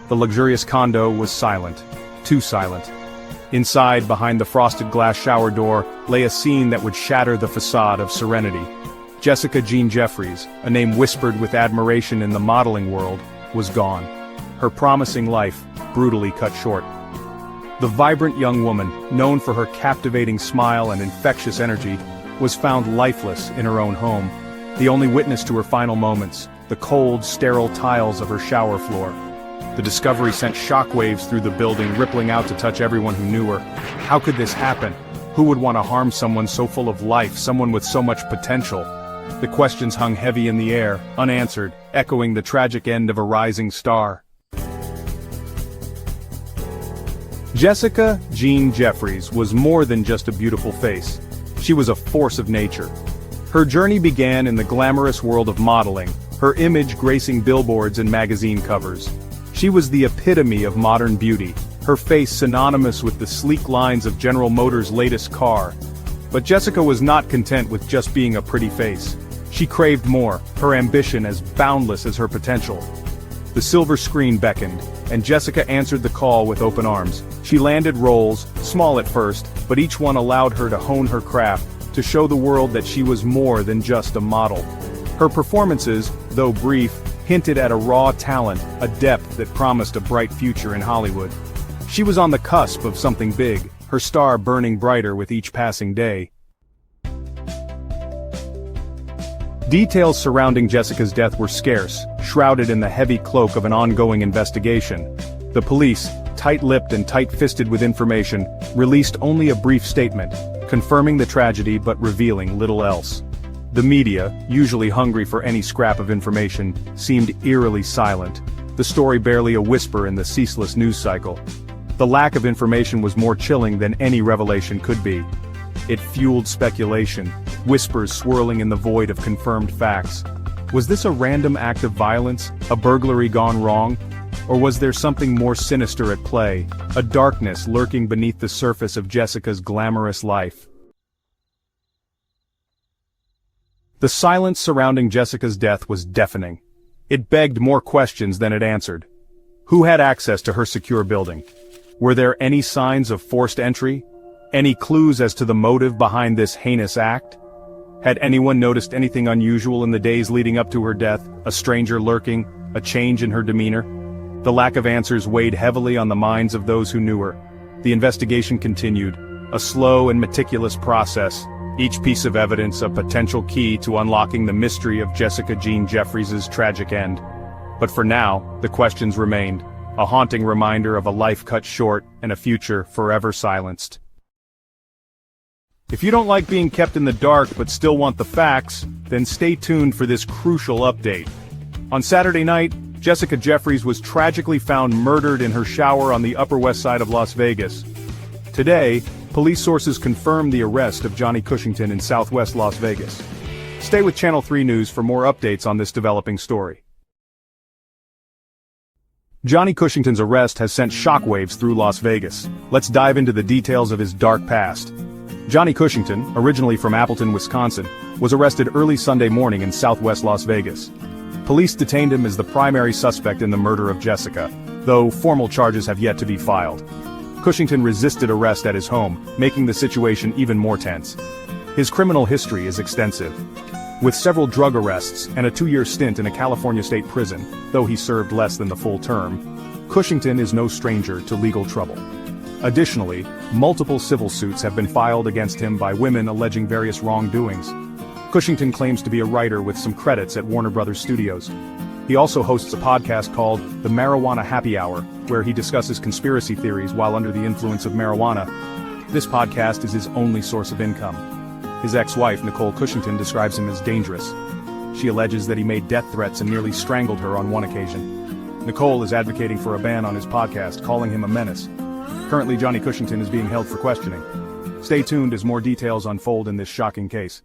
The luxurious condo was silent. Too silent. Inside, behind the frosted glass shower door, lay a scene that would shatter the facade of serenity. Jessica Jean Jeffries, a name whispered with admiration in the modeling world, was gone. Her promising life, brutally cut short. The vibrant young woman, known for her captivating smile and infectious energy, was found lifeless in her own home. The only witness to her final moments, the cold, sterile tiles of her shower floor. The discovery sent shockwaves through the building, rippling out to touch everyone who knew her. How could this happen? Who would want to harm someone so full of life, someone with so much potential? The questions hung heavy in the air, unanswered, echoing the tragic end of a rising star. Jessica Jean Jeffries was more than just a beautiful face. She was a force of nature. Her journey began in the glamorous world of modeling, her image gracing billboards and magazine covers. She was the epitome of modern beauty, her face synonymous with the sleek lines of General Motors' latest car. But Jessica was not content with just being a pretty face. She craved more, her ambition as boundless as her potential. The silver screen beckoned, and Jessica answered the call with open arms. She landed roles, small at first, but each one allowed her to hone her craft, to show the world that she was more than just a model. Her performances, though brief, hinted at a raw talent, a depth that promised a bright future in Hollywood. She was on the cusp of something big, her star burning brighter with each passing day. Details surrounding Jessica's death were scarce, shrouded in the heavy cloak of an ongoing investigation. The police, tight-lipped and tight-fisted with information, released only a brief statement, confirming the tragedy but revealing little else. The media, usually hungry for any scrap of information, seemed eerily silent, the story barely a whisper in the ceaseless news cycle. The lack of information was more chilling than any revelation could be. It fueled speculation, whispers swirling in the void of confirmed facts. Was this a random act of violence, a burglary gone wrong? Or was there something more sinister at play, a darkness lurking beneath the surface of Jessica's glamorous life? The silence surrounding Jessica's death was deafening. It begged more questions than it answered. Who had access to her secure building? Were there any signs of forced entry? Any clues as to the motive behind this heinous act? Had anyone noticed anything unusual in the days leading up to her death, a stranger lurking, a change in her demeanor? The lack of answers weighed heavily on the minds of those who knew her. The investigation continued, a slow and meticulous process, each piece of evidence a potential key to unlocking the mystery of Jessica Jean Jeffries' tragic end. But for now, the questions remained, a haunting reminder of a life cut short and a future forever silenced. If you don't like being kept in the dark but still want the facts, then stay tuned for this crucial update. On Saturday night, Jessica Jeffries was tragically found murdered in her shower on the Upper West Side of Las Vegas. Today, police sources confirmed the arrest of Johnny Cushington in Southwest Las Vegas. Stay with Channel 3 News for more updates on this developing story. Johnny Cushington's arrest has sent shockwaves through Las Vegas. Let's dive into the details of his dark past. Johnny Cushington, originally from Appleton, Wisconsin, was arrested early Sunday morning in Southwest Las Vegas. Police detained him as the primary suspect in the murder of Jessica, though formal charges have yet to be filed. Cushington resisted arrest at his home, making the situation even more tense. His criminal history is extensive, with several drug arrests and a 2-year stint in a California state prison, though he served less than the full term. Cushington is no stranger to legal trouble. Additionally, multiple civil suits have been filed against him by women alleging various wrongdoings. Cushington claims to be a writer with some credits at Warner Brothers Studios. He also hosts a podcast called The Marijuana Happy Hour, where he discusses conspiracy theories while under the influence of marijuana. This podcast is his only source of income. His ex-wife, Nicole Cushington, describes him as dangerous. She alleges that he made death threats and nearly strangled her on one occasion. Nicole is advocating for a ban on his podcast, calling him a menace. Currently, Johnny Cushington is being held for questioning. Stay tuned as more details unfold in this shocking case.